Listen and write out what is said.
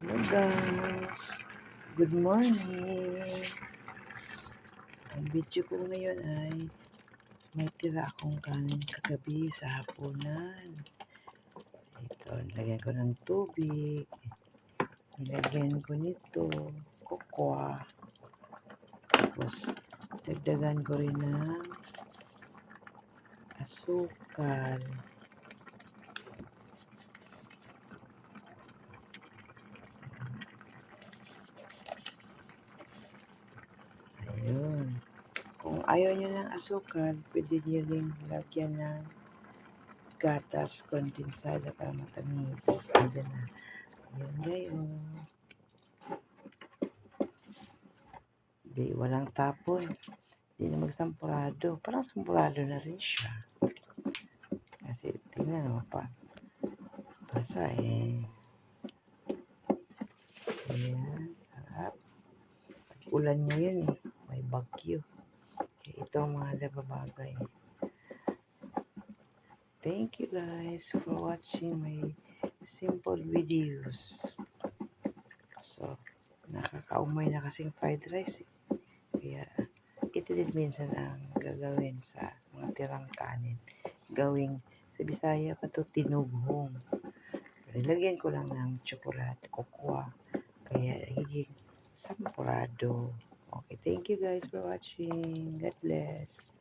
Hello guys, good morning. Ang video ko ngayon ay may tira akong kanin kagabi sa hapunan. Ito, nilagyan ko ng tubig, nilagyan ko nito kokwa, tapos dagdagan ko rin ng asukal. Ayun. Kung ayaw nyo ng asukal, pwede nyo rin lagyan ng gatas kondensada para matamis. Diyan na. Yun ngayon. Di, walang tapon. Di na magsampurado. Parang sampurado na rin siya. Kasi tingnan mo pa. Basa eh. Ayan, sarap. Ulan ngayon eh. May bagyo. Kaya ito ang mga lababagay. Thank you guys for watching my simple videos. So, nakakaumay na kasing fried rice eh. Kaya, ito din minsan ang gagawin sa mga tirang kanin. Gawing sa Bisaya pa to tinughong. Nilagyan ko lang ng tsokolate, kokwa. Kaya, higing sampurado. Okay, thank you guys for watching. God bless.